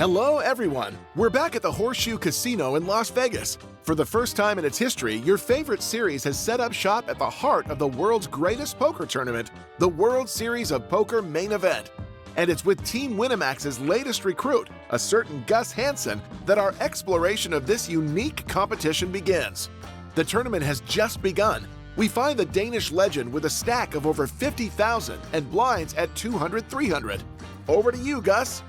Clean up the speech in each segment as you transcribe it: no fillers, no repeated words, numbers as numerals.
Hello, everyone! We're back at the Horseshoe Casino in Las Vegas. For the first time in its history, your favorite series has set up shop at the heart of the world's greatest poker tournament, the World Series of Poker Main Event. And it's with Team Winamax's latest recruit, a certain Gus Hansen, that our exploration of this unique competition begins. The tournament has just begun. We find the Danish legend with a stack of over 50,000 and blinds at 200, 300. Over to you, Gus.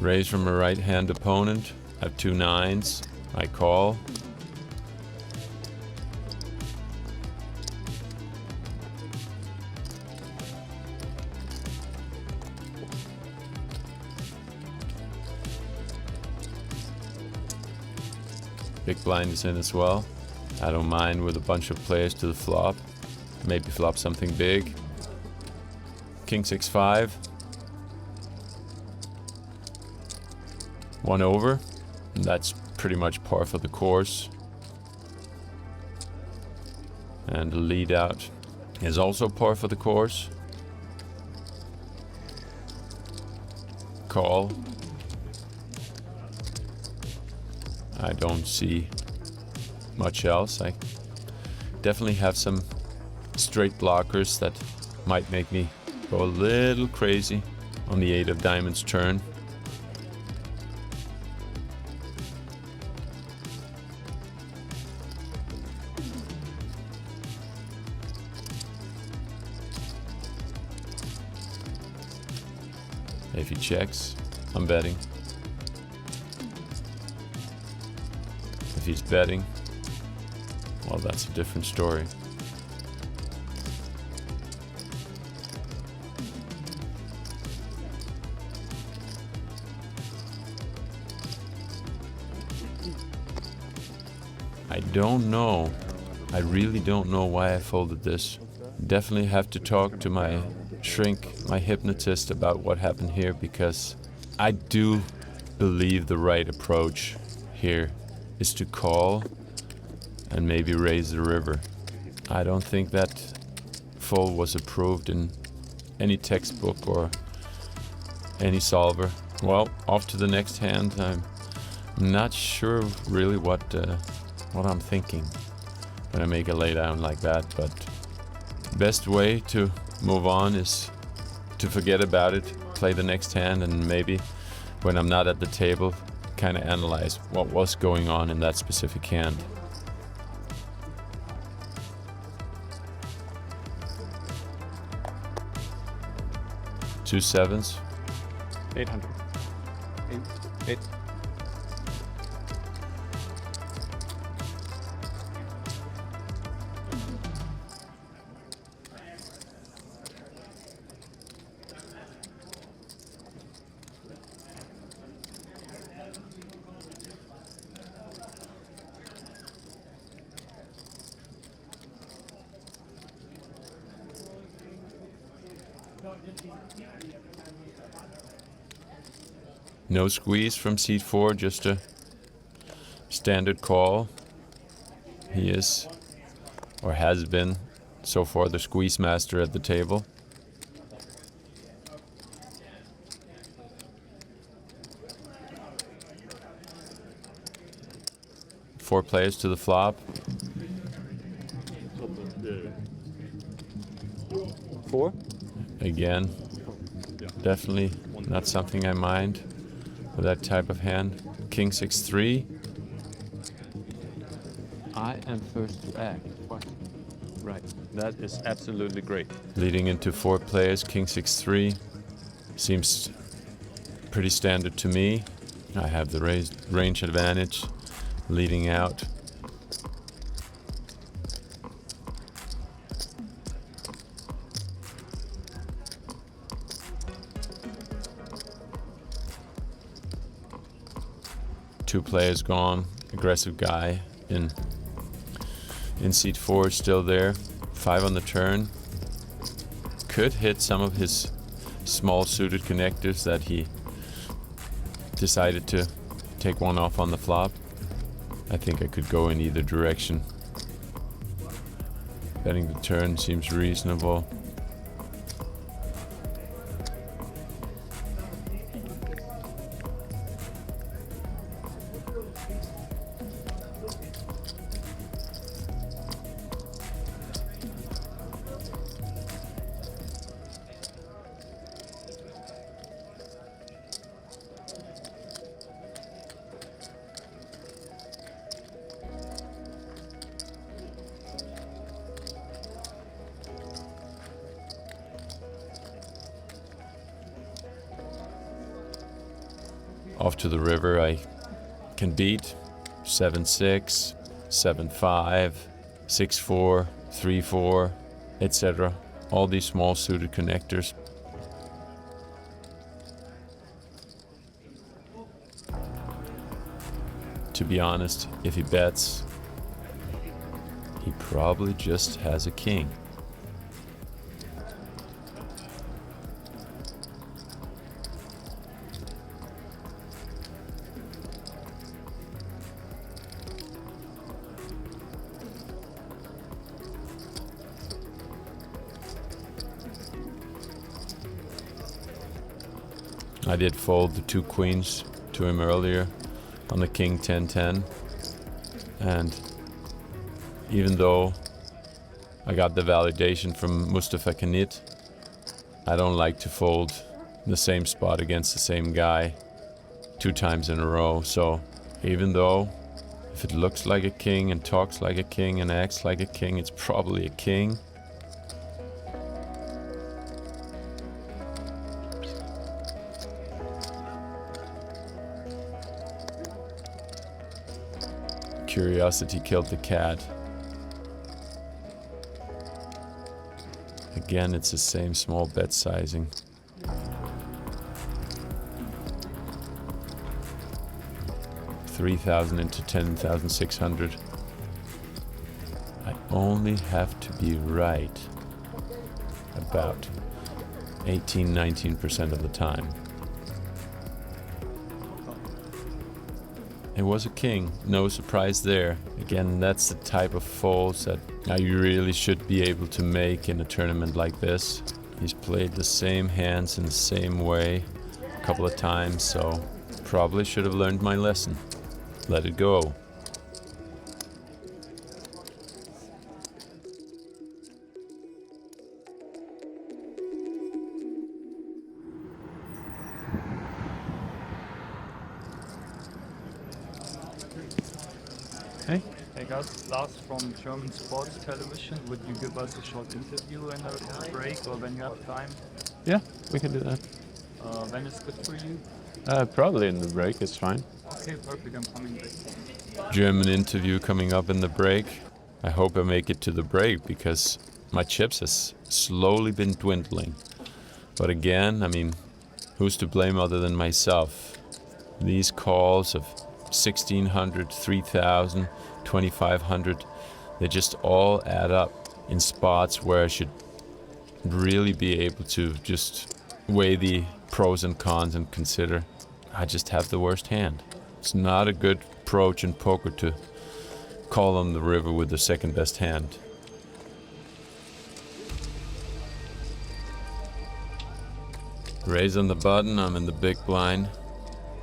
Raise from a right-hand opponent. I have 2 9s. I call. Big blind is in as well. I don't mind with a bunch of players to the flop. Maybe flop something big. King 6-5. 1 over, and that's pretty much par for the course. And the lead out is also par for the course. Call. I don't see much else. I definitely have some straight blockers that might make me go a little crazy on the 8 of diamonds turn. If he checks, I'm betting. If he's betting, well, that's a different story. I don't know. I really don't know why I folded this. Definitely have to talk to my shrink, my hypnotist, about what happened here, because I do believe the right approach here is to call and maybe raise the river. I don't think that fold was approved in any textbook or any solver. Well, off to the next hand. I'm not sure really what I'm thinking when I make a laydown like that, but best way to move on is to forget about it, play the next hand, and maybe when I'm not at the table, kind of analyze what was going on in that specific hand. Two 7s. 800. 8. No squeeze from seat 4, just a standard call. He is, or has been, so far the squeeze master at the table. Four players to the flop. 4? Again, definitely not something I mind with that type of hand. King 6-3. I am first to act. Right. That is absolutely great. Leading into 4 players, King 6-3. Seems pretty standard to me. I have the range advantage. Leading out. 2 players gone. Aggressive guy in seat 4 is still there. 5 on the turn. Could hit some of his small suited connectors that he decided to take one off on the flop. I think I could go in either direction. Betting the turn seems reasonable. Off to the river, I can beat 7-6, 7-5, 6-4, 3-4, etc. All these small suited connectors. To be honest, if he bets, he probably just has a king. I did fold the 2 queens to him earlier on the king 10-10, and even though I got the validation from Mustafa Kanit, I don't like to fold the same spot against the same guy 2 times in a row. So even though if it looks like a king and talks like a king and acts like a king, it's probably a king. Curiosity killed the cat. Again, it's the same small bet sizing. $3,000 into 10,600. I only have to be right about 18-19% of the time. It was a king, no surprise there. Again, that's the type of folds that I really should be able to make in a tournament like this. He's played the same hands in the same way a couple of times, so probably should have learned my lesson. Let it go. Hey. Hey guys, Lars from German Sports Television. Would you give us a short interview in a break or when you have time? Yeah, we can do that. When is good for you? Probably in the break, it's fine. Okay, perfect, I'm coming back. German interview coming up in the break. I hope I make it to the break because my chips has slowly been dwindling. But again, I mean, who's to blame other than myself? These calls of 1,600, 3,000, 2,500, they just all add up in spots where I should really be able to just weigh the pros and cons and consider I just have the worst hand. It's not a good approach in poker to call on the river with the second best hand. Raise on the button, I'm in the big blind.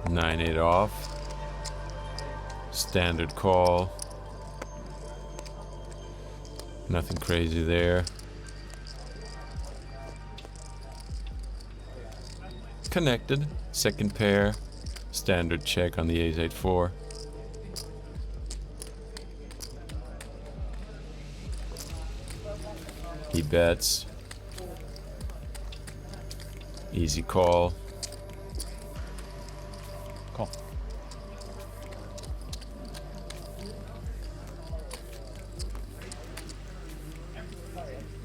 9-8 off. Standard call. Nothing crazy there. Connected. Second pair. Standard check on the ace-8-4. He bets. Easy call. Call.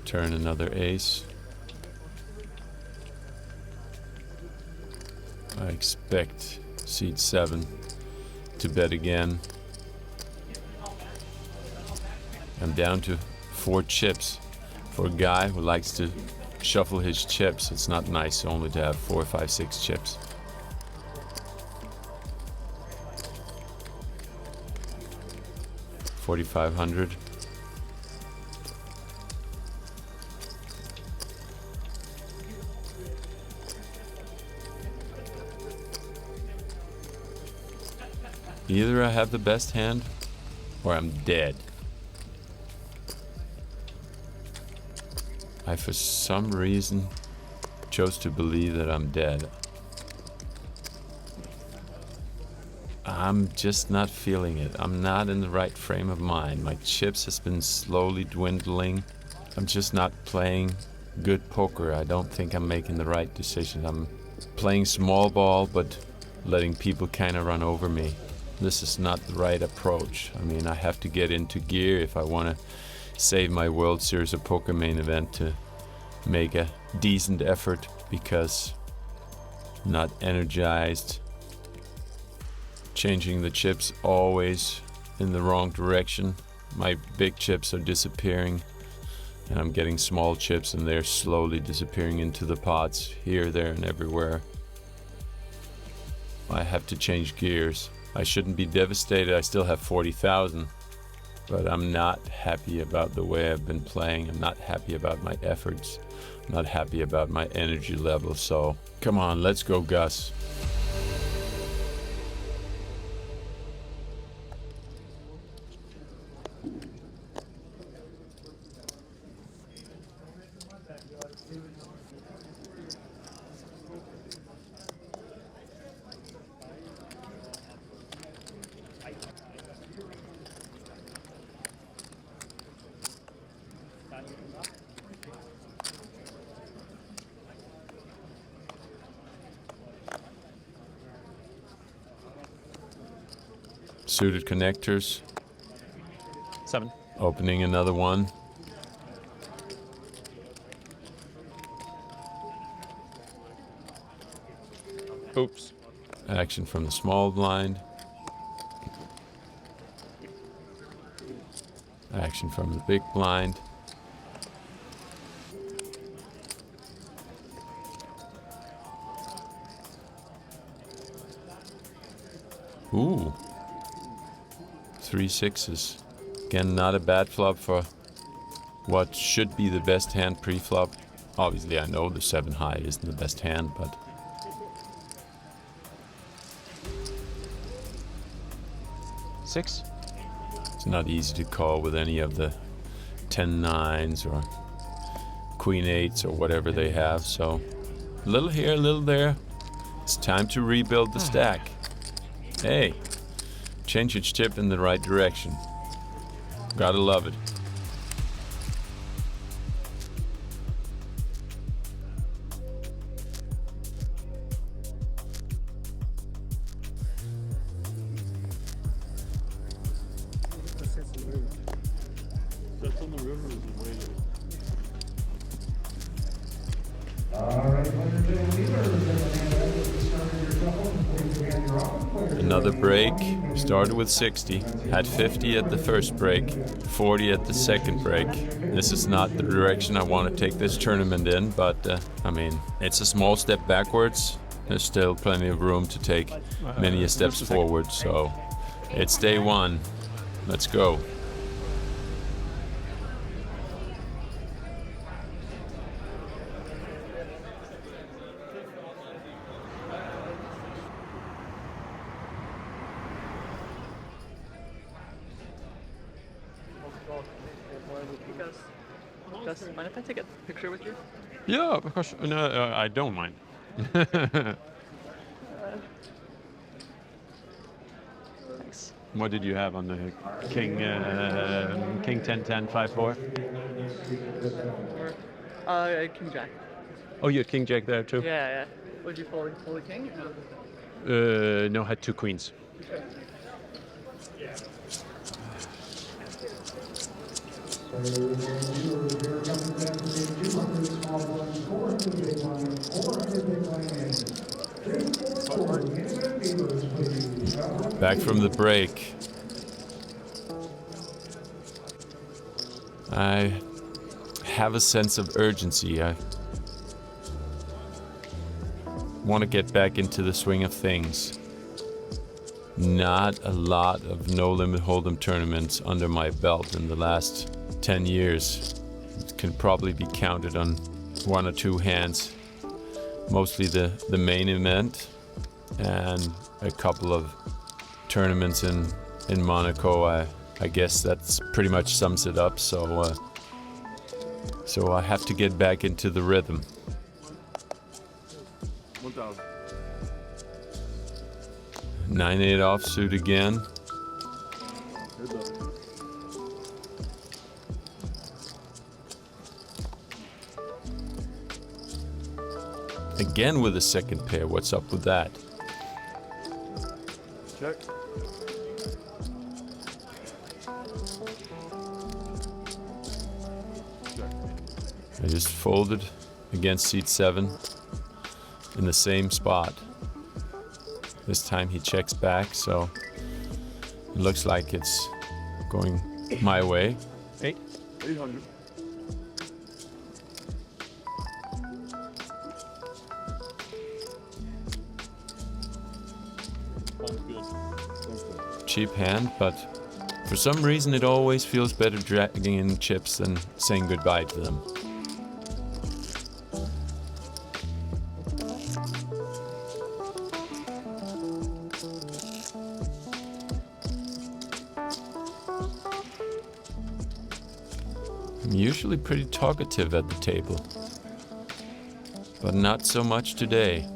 Turn another ace. I expect seat 7 to bet again. I'm down to 4 chips. For a guy who likes to shuffle his chips, it's not nice only to have 4, 5, 6 chips. $4,500. Either I have the best hand or I'm dead. I, for some reason, chose to believe that I'm dead. I'm just not feeling it. I'm not in the right frame of mind. My chips has been slowly dwindling. I'm just not playing good poker. I don't think I'm making the right decision. I'm playing small ball, but letting people kind of run over me. This is not the right approach. I mean, I have to get into gear if I want to save my World Series of Poker main event to make a decent effort, because I'm not energized. Changing the chips always in the wrong direction. My big chips are disappearing and I'm getting small chips and they're slowly disappearing into the pots here, there and everywhere. I have to change gears. I shouldn't be devastated. I still have 40,000, but I'm not happy about the way I've been playing. I'm not happy about my efforts. I'm not happy about my energy level. So come on, let's go, Gus. Suited connectors. 7. Opening another one. Oops. Action from the small blind. Action from the big blind. Ooh. 3 6s. Again, not a bad flop for what should be the best hand pre-flop. Obviously, I know the 7 high isn't the best hand, but... Six. It's not easy to call with any of the 10-9s or Queen 8s or whatever they have, so... A little here, a little there. It's time to rebuild the stack. Hey, change its chip in the right direction. Gotta love it. That's on the river is the way Another break. Started with 60. Had 50 at the first break. 40 at the second break. This is not the direction I want to take this tournament in, but I mean, it's a small step backwards. There's still plenty of room to take many steps forward, so it's day one. Let's go. Gus, mind if I take a picture with you? Yeah, of course. No, I don't mind. Thanks. What did you have on the King 10 10 5 4? King Jack. Oh, you had King Jack there too? Yeah, yeah. Would you fold the king? No, had 2 queens. Back from the break. I have a sense of urgency. I want to get back into the swing of things. Not a lot of No Limit Hold'em tournaments under my belt in the last 10 years. It can probably be counted on one or two hands. Mostly the main event and a couple of tournaments in Monaco. I guess that's pretty much sums it up. So I have to get back into the rhythm. 1,000. 9-8 offsuit again. Heads up. Again with a second pair. What's up with that? Check. I just folded against seat 7 in the same spot. This time he checks back, so it looks like it's going my way. 800. Cheap hand, but for some reason it always feels better dragging in chips than saying goodbye to them. I'm usually pretty talkative at the table, but not so much today.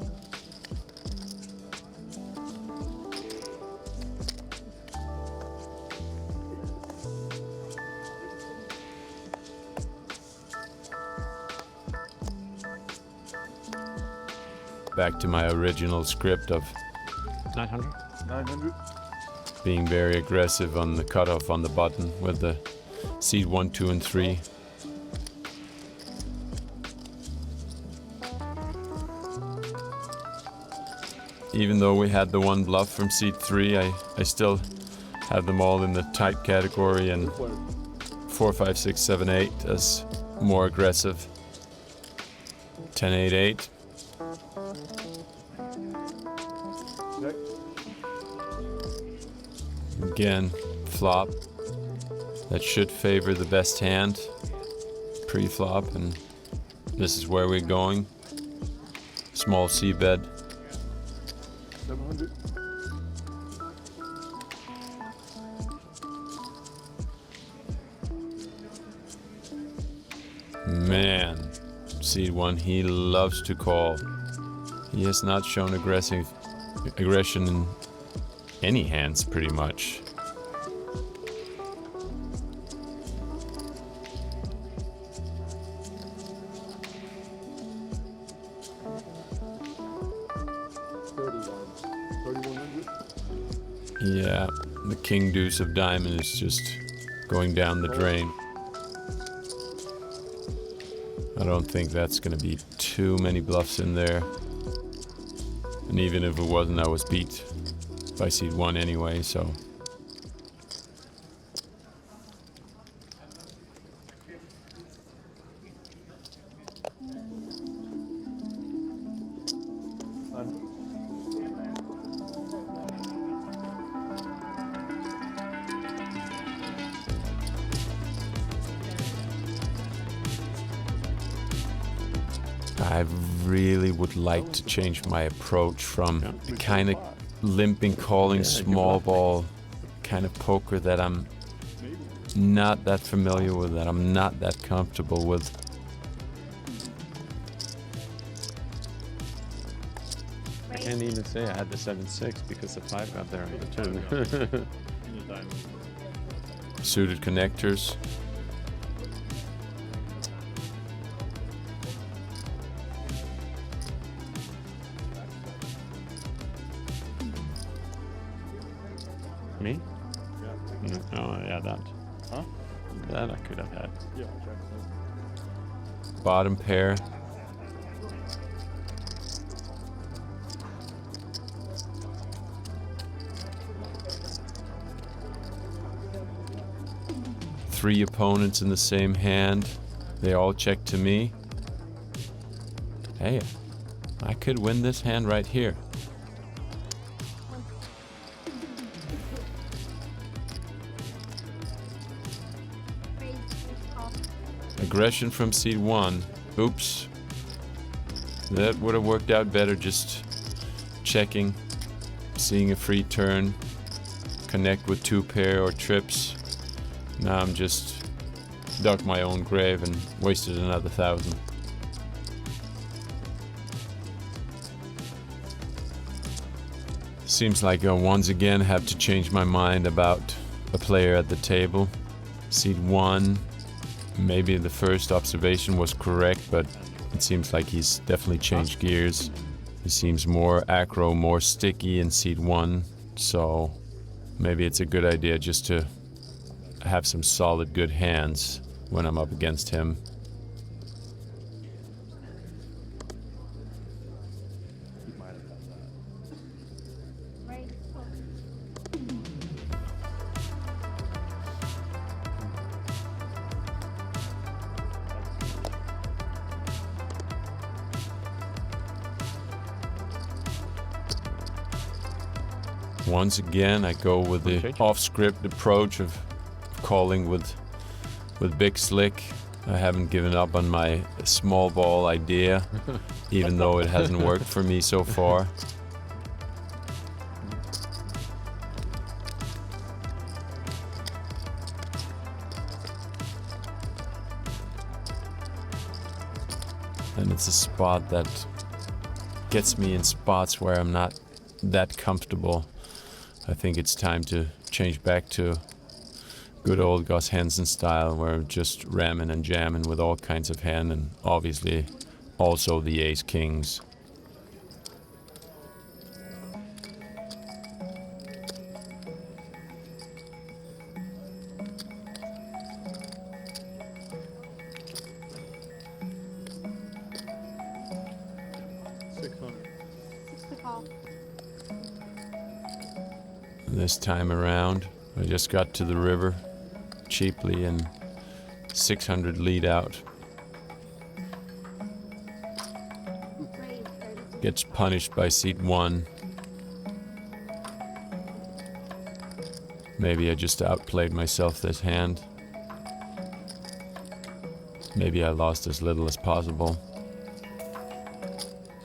Back to my original script of 900. 900. being very aggressive on the cutoff on the button with the seed 1, 2, and 3. Even though we had the one bluff from seed 3, I still have them all in the tight category, and 4, 5, 6, 7, 8 as more aggressive. 10, 8, 8. Check. Again, flop. That should favor the best hand pre-flop, and this is where we're going. Small c-bet. 700. Man, seed 1, he loves to call. He has not shown aggression in any hands, pretty much. Yeah, the king deuce of diamond is just going down the drain. I don't think that's gonna be too many bluffs in there. And even if it wasn't, I was beat by seed 1 anyway, so. I really would like to change my approach from the kind of limping, calling, small ball kind of poker that I'm not that familiar with, that I'm not that comfortable with. I can't even say I had the 7-6 because the 5 got there on the turn. Suited connectors. Me? Oh, yeah, that. Huh? That I could have had. Yeah, check. Bottom pair. 3 opponents in the same hand. They all check to me. Hey, I could win this hand right here. Aggression from seat 1. Oops. That would have worked out better, just checking, seeing a free turn, connect with 2 pair or trips. Now I'm just dug my own grave and wasted another 1,000. Seems like I once again have to change my mind about a player at the table. Seat 1, maybe the first observation was correct, but it seems like he's definitely changed gears. He seems more aggro, more sticky in seat 1, so maybe it's a good idea just to have some solid good hands when I'm up against him. Once again, I go with the off-script approach of calling with Big Slick. I haven't given up on my small ball idea, even though it hasn't worked for me so far. And it's a spot that gets me in spots where I'm not that comfortable. I think it's time to change back to good old Gus Hansen style, where I'm just ramming and jamming with all kinds of hand, and obviously also the ace kings. This time around, I just got to the river cheaply and 600 lead out. Gets punished by seat 1. Maybe I just outplayed myself this hand. Maybe I lost as little as possible.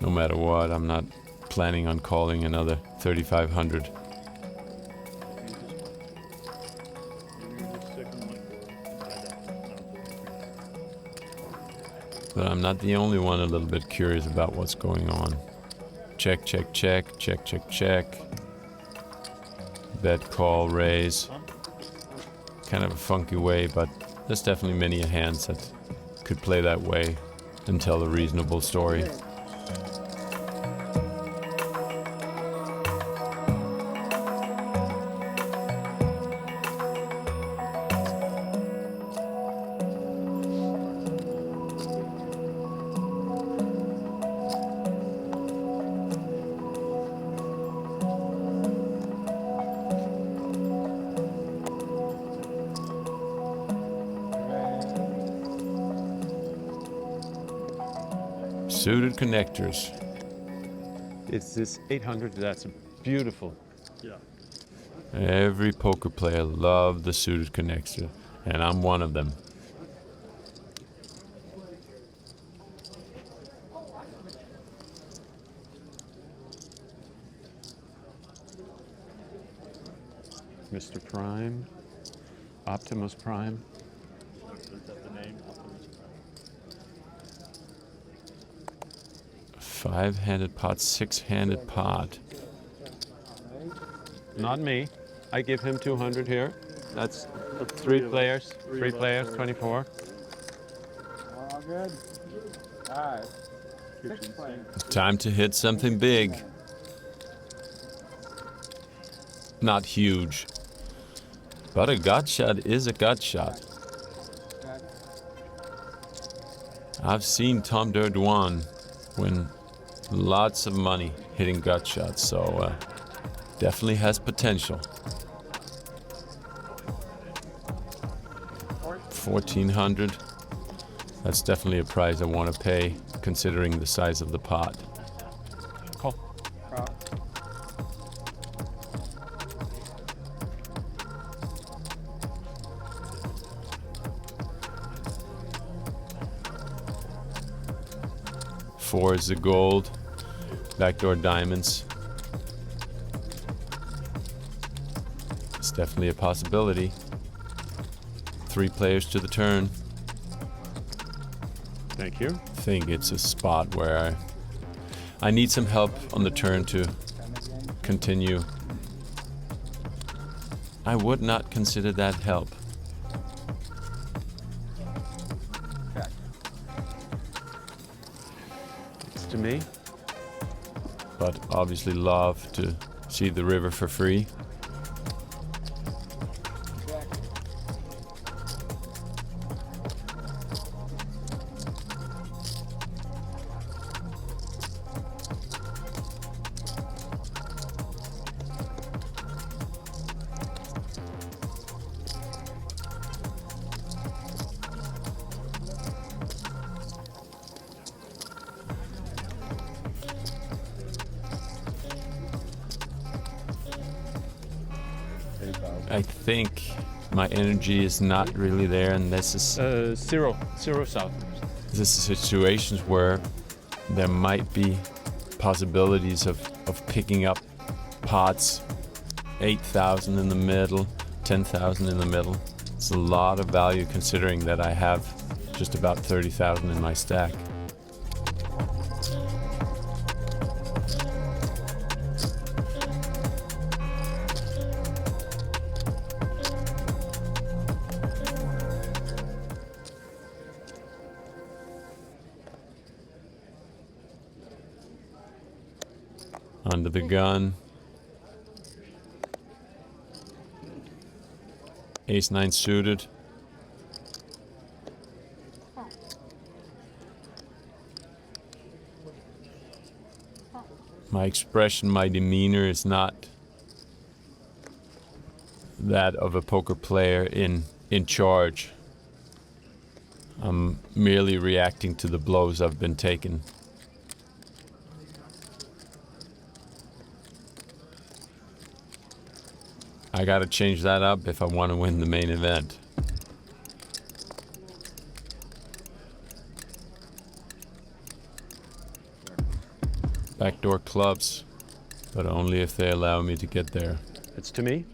No matter what, I'm not planning on calling another 3,500. But I'm not the only one a little bit curious about what's going on. Check, check, check, check, check, check. Bet, call, raise. Kind of a funky way, but there's definitely many hands that could play that way and tell a reasonable story. Suited connectors. It's this 800 that's beautiful. Yeah. Every poker player loves the suited connector, and I'm one of them. Mr. Prime, Optimus Prime. Is that the name? Optimus Prime. 5-handed pot, 6-handed pot. Not me. I give him 200 here. That's 3 players. 3 players, 24. All good. All right. Kitchen sink. Time to hit something big. Not huge, but a gut shot is a gut shot. I've seen Tom Derdouin win lots of money hitting gut shots, so definitely has potential. 1400. That's definitely a price I want to pay, considering the size of the pot. Call. Four is the gold. Backdoor diamonds. It's definitely a possibility. 3 players to the turn. Thank you. I think it's a spot where I need some help on the turn to continue. I would not consider that help. It's to me. But obviously love to see the river for free. I think my energy is not really there, and this is Zero south. situations where there might be possibilities of picking up pots, 8,000 in the middle, 10,000 in the middle. It's a lot of value considering that I have just about 30,000 in my stack. Under the gun. Ace-9 suited. My expression, my demeanor is not that of a poker player in charge. I'm merely reacting to the blows I've been taking. I gotta change that up if I want to win the main event. Backdoor clubs, but only if they allow me to get there. It's to me.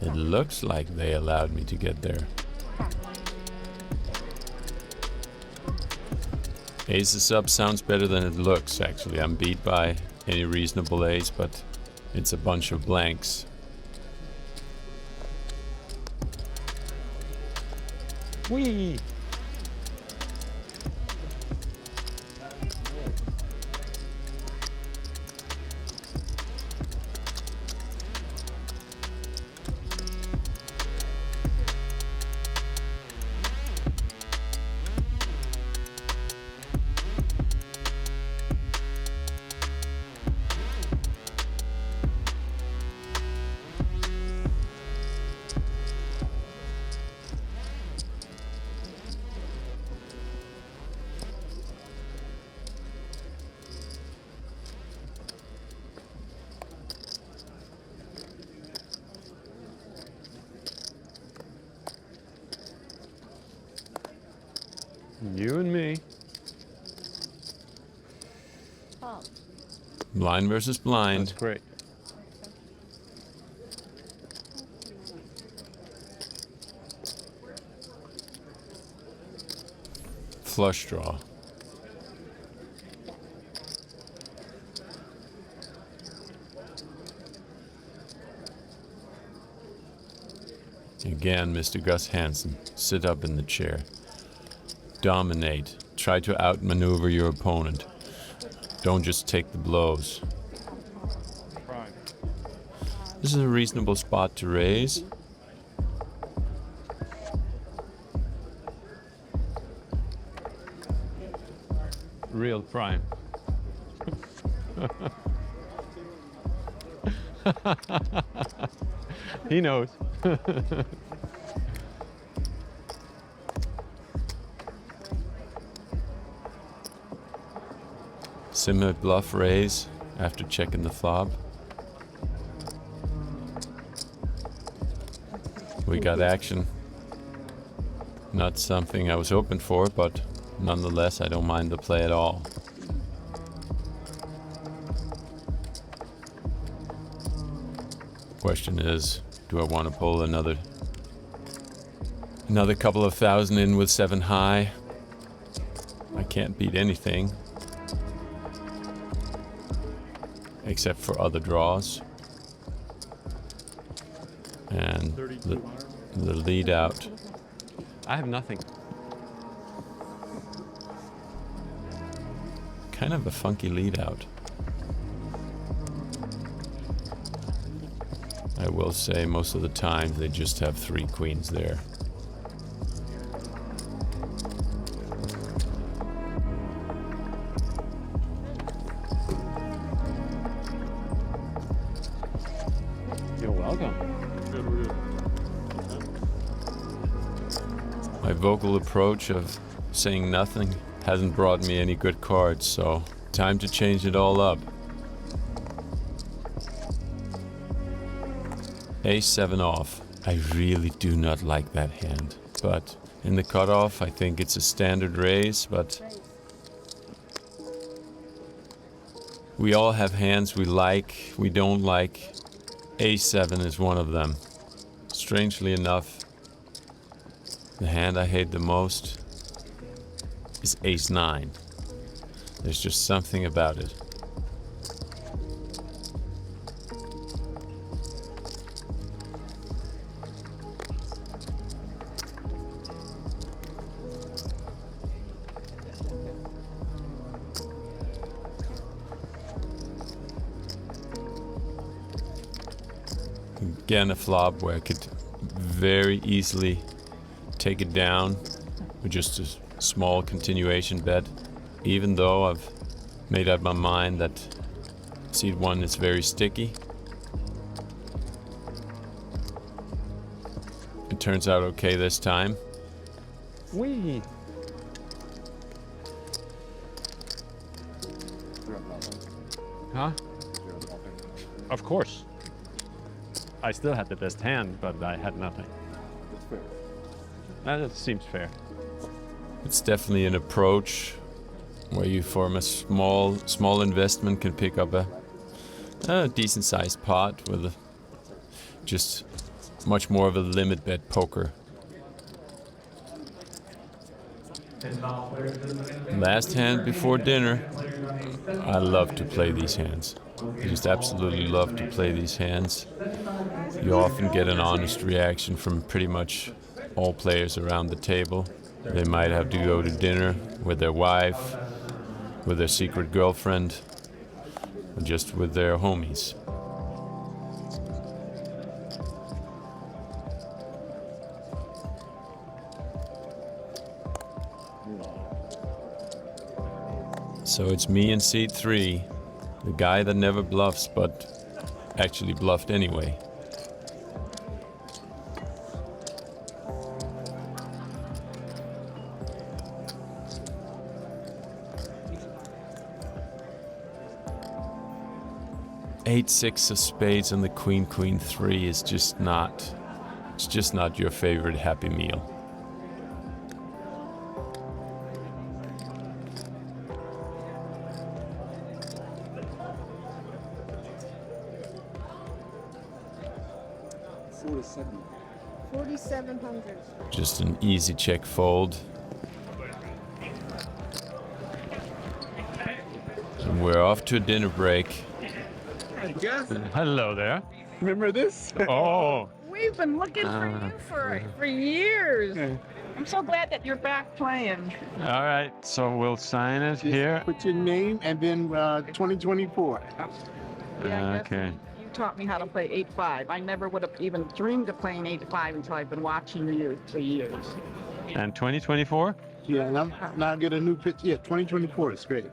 It looks like they allowed me to get there. Aces up sounds better than it looks, actually. I'm beat by any reasonable ace, but it's a bunch of blanks. Whee! You and me. Blind versus blind. That's great. Flush draw. Again, Mr. Gus Hansen, sit up in the chair. Dominate. Try to outmaneuver your opponent. Don't just take the blows. Prime. This is a reasonable spot to raise. Real prime. He knows. Similar bluff raise after checking the flop. We got action. Not something I was hoping for, but nonetheless, I don't mind the play at all. Question is, do I want to pull another couple of thousand in with 7 high? I can't beat anything. Except for other draws. And the lead out. I have nothing. Kind of a funky lead out. I will say most of the time they just have 3 queens there. You're welcome. Good, we're good. My vocal approach of saying nothing hasn't brought me any good cards, so time to change it all up. Ace-7 off. I really do not like that hand, but in the cutoff I think it's a standard raise, but we all have hands we like, we don't like. Ace-7 is one of them. Strangely enough, the hand I hate the most is Ace-9. There's just something about it. Again, a flop where I could very easily take it down with just a small continuation bet, even though I've made up my mind that seed 1 is very sticky. It turns out okay this time. Wee. Huh? Of course. I still had the best hand, but I had nothing. That's fair. That seems fair. It's definitely an approach where you, from a small investment, can pick up a decent sized pot with just much more of a limit bet poker. Last hand before dinner. I love to play these hands. I just absolutely love to play these hands. You often get an honest reaction from pretty much all players around the table. They might have to go to dinner with their wife, with their secret girlfriend, or just with their homies. So it's me and seed 3, the guy that never bluffs but actually bluffed anyway. Eight, 6 of spades and the queen, queen 3 is just not, it's just not your favorite happy meal. $4,700. Just an easy check fold. And we're off to a dinner break. Hello there. Remember this? Oh, we've been looking for you for years. I'm so glad that you're back playing. All right, so we'll sign it here. Put your name and then 2024. Yeah, I guess Okay. you taught me how to play 8-5. I never would have even dreamed of playing 8-5 until I've been watching you for years. And 2024? Yeah, and I'm now get a new pitch. Yeah, 2024 is great.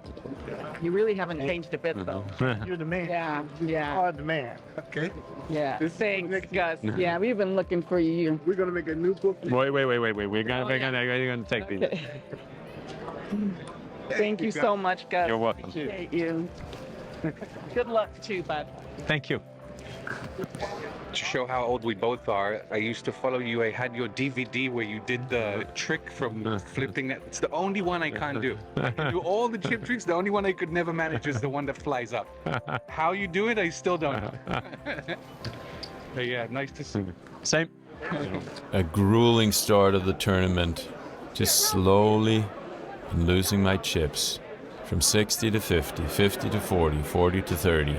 You really haven't changed a bit, though. You're the man. Yeah, yeah, Oh, the man. Okay. yeah. This- Thanks, Gus. Yeah, we've been looking for you. We're gonna make a new book. Wait. We're gonna take these. Okay. Thank you so much, Gus. You're welcome. Appreciate you. Good luck too, bud. Thank you. To show how old we both are, I used to follow you. I had your DVD where you did the trick from flipping that. It's the only one I can't do. I can do all the chip tricks. The only one I could never manage is the one that flies up. How you do it, I still don't know. But yeah, nice to see. Same. A grueling start of the tournament. Just slowly losing my chips. From 60 to 50, 50 to 40, 40 to 30.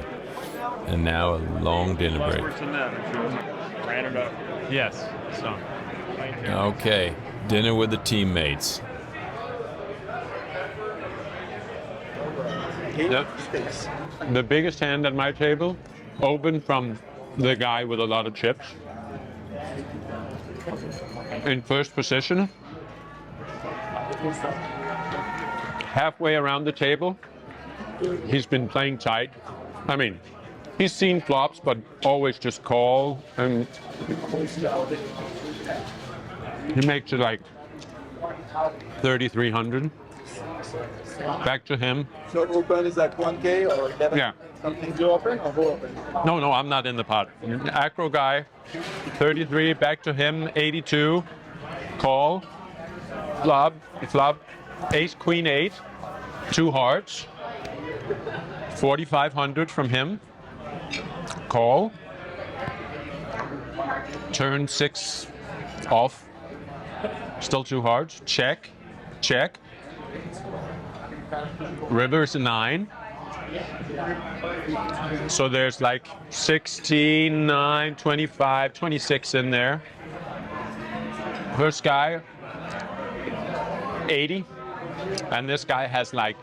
And now a long dinner break. Yes. So. Okay, dinner with the teammates. The biggest hand at my table opened from the guy with a lot of chips. In first position. Halfway around the table, he's been playing tight. I mean, he's seen flops, but always just call, and he makes it like 3,300. Back to him. So open is like 1K or 11? Yeah. Something to open or who open? No, I'm not in the pot. Acro guy, 33. Back to him, 82. Call. Flop. Ace, queen, 8. 2 hearts. 4,500 from him. Call. Turn 6 off. Still 2 hearts. Check. River's a 9. So there's like 16, 9, 25, 26 in there. First guy, 80. And this guy has like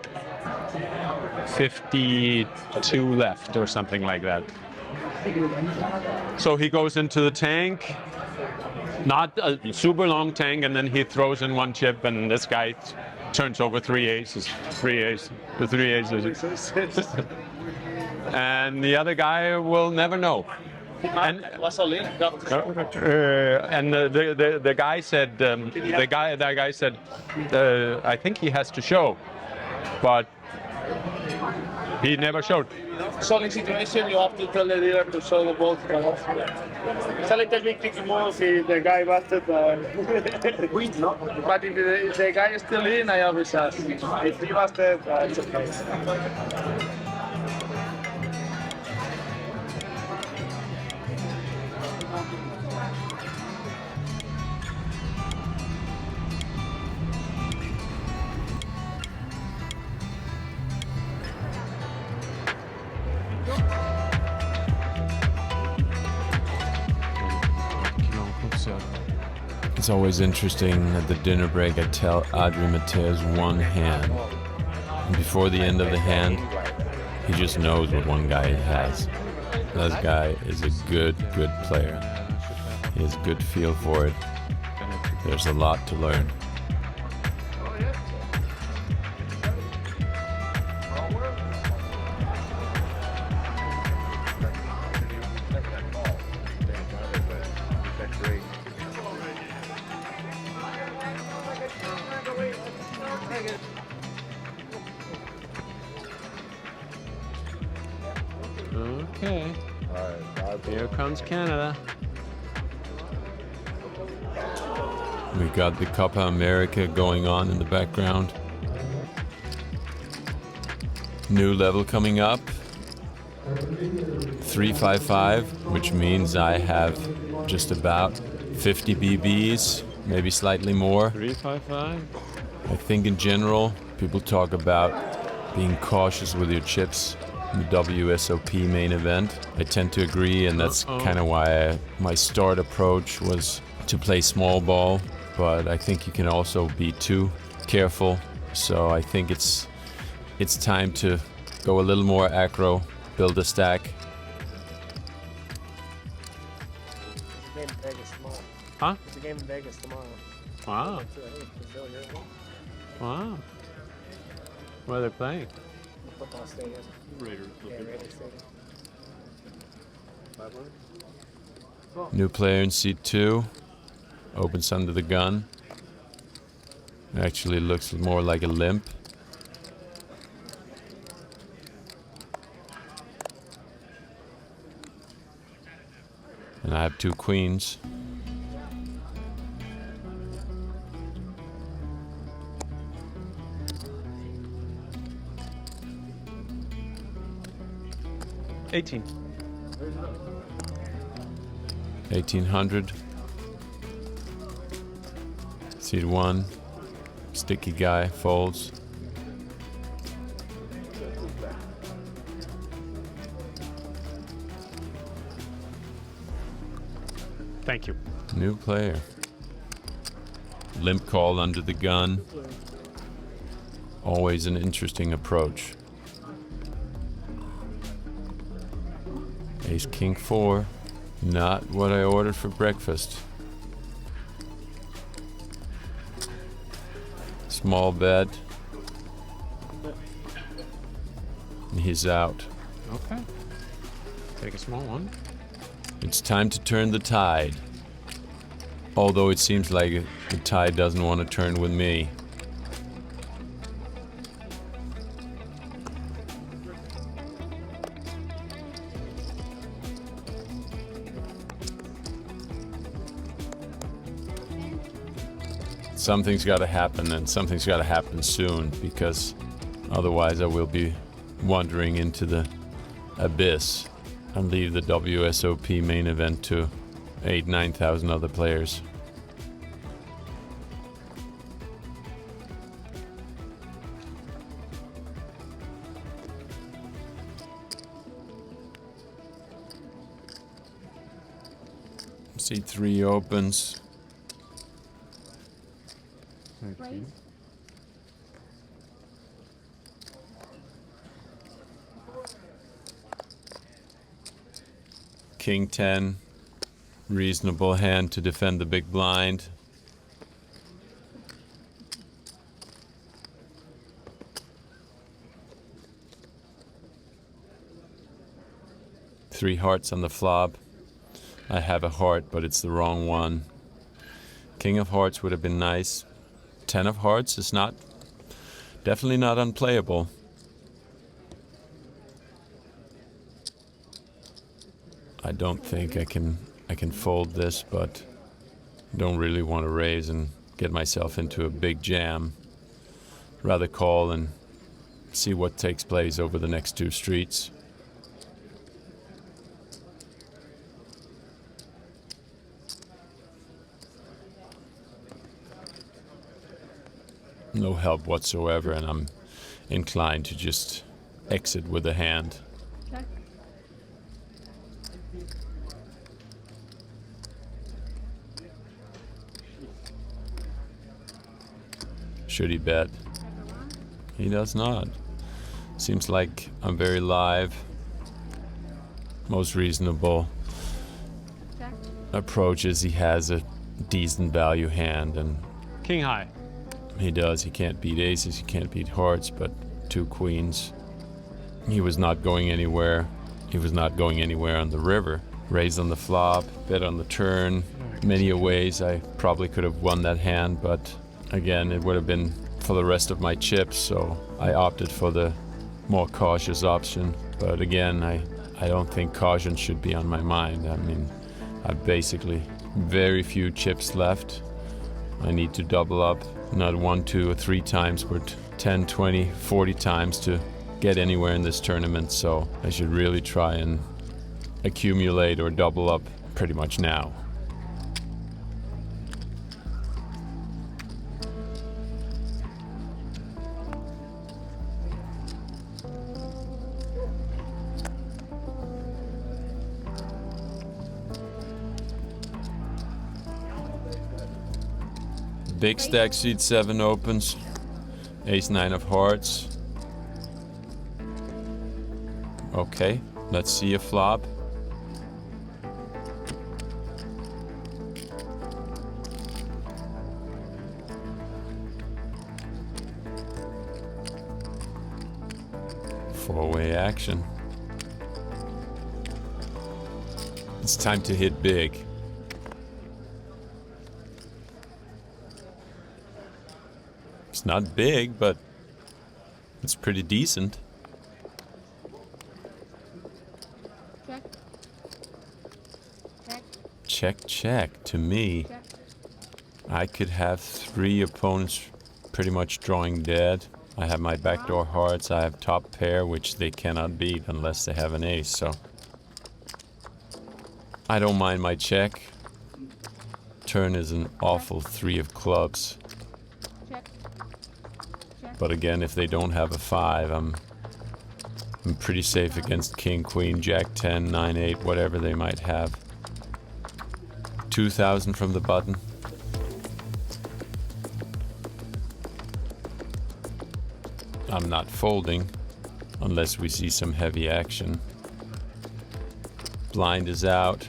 52 left or something like that. So he goes into the tank, not a super long tank, and then he throws in 1 chip, and this guy turns over 3 aces. The 3 aces. And the other guy will never know. And the guy said, that guy said, I think he has to show, but he never showed. Solid situation, you have to tell the dealer to show the both. It's a little bit tricky move if the guy busted. But if the guy is still in, I always ask. If he busted, it's okay. It's always interesting at the dinner break. I tell Adri Mateus one hand, and before the end of the hand, he just knows what one guy has. This guy is a good player. He has good feel for it. There's a lot to learn. Okay. Here comes Canada. We got the Copa America going on in the background. New level coming up. 355, which means I have just about 50 BBs, maybe slightly more. 355. I think in general, people talk about being cautious with your chips. the WSOP main event. I tend to agree, and that's kind of why my start approach was to play small ball, but I think you can also be too careful. So I think it's time to go a little more aggro, build a stack. Game in Vegas tomorrow. Huh? It's a game in Vegas tomorrow. Wow. Wow. Where are they playing? The football stadium. Raiders. Yeah, Raiders Stadium. New player in seat 2. Opens under the gun. Actually looks more like a limp. And I have 2 queens. $18. 1800. Seat 1. Sticky guy folds. Thank you. New player. Limp call under the gun. Always an interesting approach. Ace King 4. Not what I ordered for breakfast. Small bet. He's out. Okay. Take a small one. It's time to turn the tide. Although it seems like the tide doesn't want to turn with me. Something's got to happen, and something's got to happen soon, because otherwise I will be wandering into the abyss and leave the WSOP main event to 8,000-9,000 other players. C3 opens. King 10, reasonable hand to defend the big blind. Three hearts on the flop. I have a heart, but it's the wrong one. King of hearts would have been nice. 10 of hearts is definitely not unplayable. I don't think I can fold this, but don't really want to raise and get myself into a big jam. Rather call and see what takes place over the next 2 streets. No help whatsoever, and I'm inclined to just exit with a hand. Check. Should he bet? He does not. Seems like I'm very live. Most reasonable Check. approach is he has a decent value hand, and King high. he does. He can't beat aces, he can't beat hearts, but 2 queens. He was not going anywhere. He was not going anywhere on the river. Raise on the flop, bet on the turn. Many a ways I probably could have won that hand, but again, it would have been for the rest of my chips, so I opted for the more cautious option. But again, I don't think caution should be on my mind. I mean, I've basically very few chips left. I need to double up, not 1, 2, or 3 times, but 10, 20, 40 times to get anywhere in this tournament, so I should really try and accumulate or double up pretty much now. Big stack seat 7 opens. Ace 9 of hearts. Okay, let's see a flop. Four-way action. It's time to hit big. It's not big, but it's pretty decent. Check. Check. Check, check. To me, Check. I could have 3 opponents pretty much drawing dead. I have my backdoor hearts, I have top pair, which they cannot beat unless they have an ace, so I don't mind my check. Turn is an awful 3 of clubs. Check. Check. But again, if they don't have a 5, I'm pretty safe against king, queen, jack 10, 9, 8, whatever they might have. 2,000 from the button. I'm not folding unless we see some heavy action. Blind is out.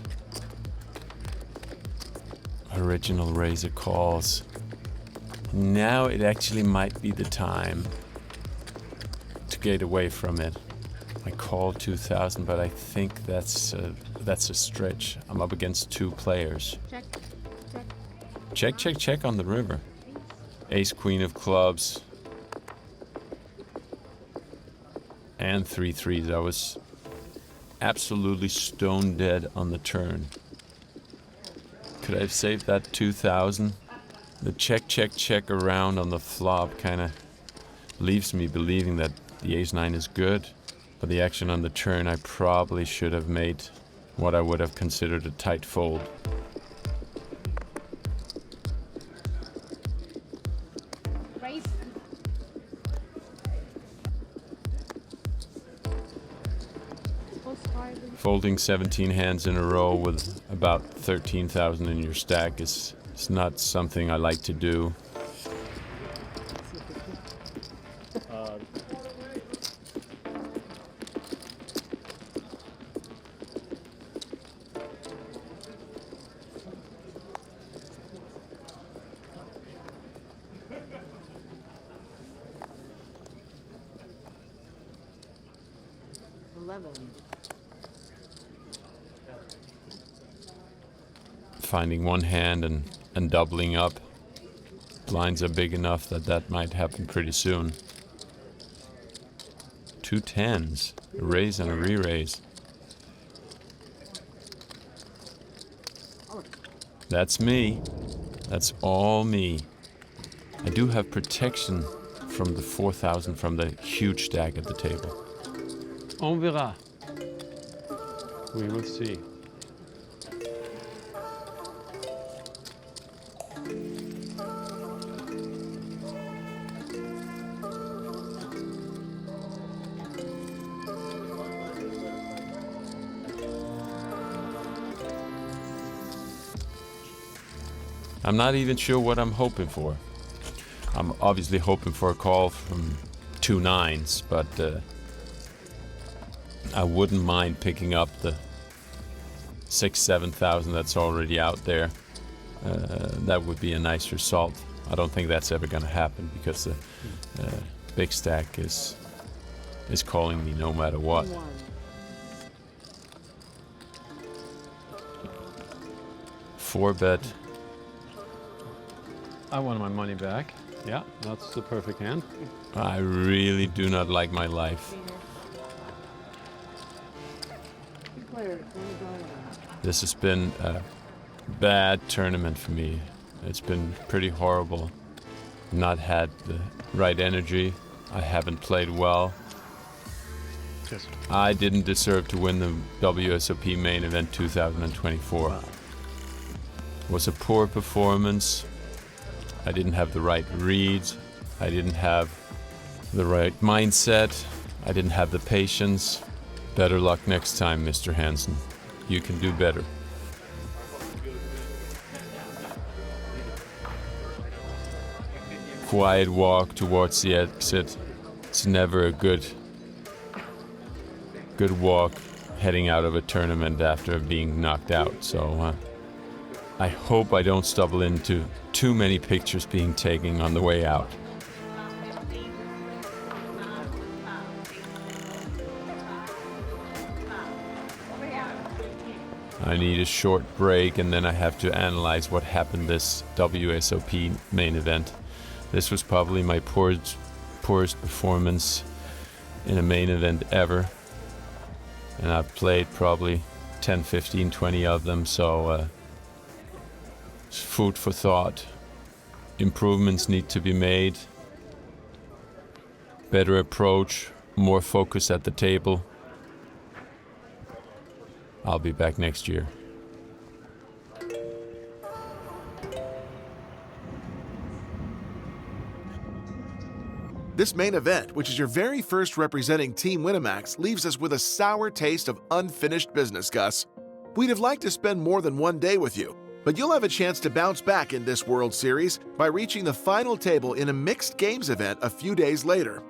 Original razor calls. Now it actually might be the time to get away from it. I call 2,000, but I think that's a stretch. I'm up against 2 players. Check. Check. Check, check, check on the river. Ace, queen of clubs. And 3 3s. I was absolutely stone dead on the turn. Could I have saved that 2,000? The check, check, check around on the flop kind of leaves me believing that the ace 9 is good. But the action on the turn, I probably should have made what I would have considered a tight fold. Raise. Folding 17 hands in a row with about 13,000 in your stack is not something I like to do. Finding one hand and doubling up. Blinds are big enough that might happen pretty soon. 2 10s, a raise and a re-raise. That's me. That's all me. I do have protection from the 4,000 from the huge stack at the table. On verra. We will see. I'm not even sure what I'm hoping for. I'm obviously hoping for a call from 2 9s, but I wouldn't mind picking up the 6,000-7,000 that's already out there. That would be a nice result. I don't think that's ever going to happen because the big stack is calling me no matter what. Four bet. I want my money back. Yeah, that's the perfect hand. I really do not like my life. This has been a bad tournament for me. It's been pretty horrible. Not had the right energy. I haven't played well. Yes. I didn't deserve to win the WSOP main event 2024. Wow. It was a poor performance. I didn't have the right reads. I didn't have the right mindset. I didn't have the patience. Better luck next time, Mr. Hansen. You can do better. quiet walk towards the exit. It's never a good walk heading out of a tournament after being knocked out. So I hope I don't stumble into too many pictures being taken on the way out. I need a short break, and then I have to analyze what happened this WSOP main event. This was probably my poorest performance in a main event ever. And I've played probably 10, 15, 20 of them, so it's food for thought. Improvements need to be made. Better approach, more focus at the table. I'll be back next year. This main event, which is your very first representing Team Winamax, leaves us with a sour taste of unfinished business, Gus. We'd have liked to spend more than one day with you, but you'll have a chance to bounce back in this World Series by reaching the final table in a mixed games event a few days later.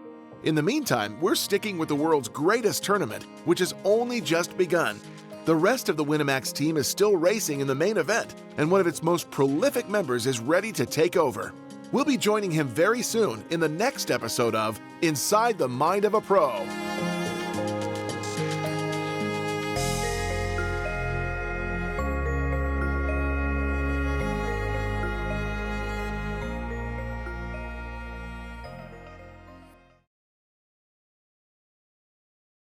In the meantime, we're sticking with the world's greatest tournament, which has only just begun. The rest of the Winamax team is still racing in the main event, and one of its most prolific members is ready to take over. We'll be joining him very soon in the next episode of Inside the Mind of a Pro.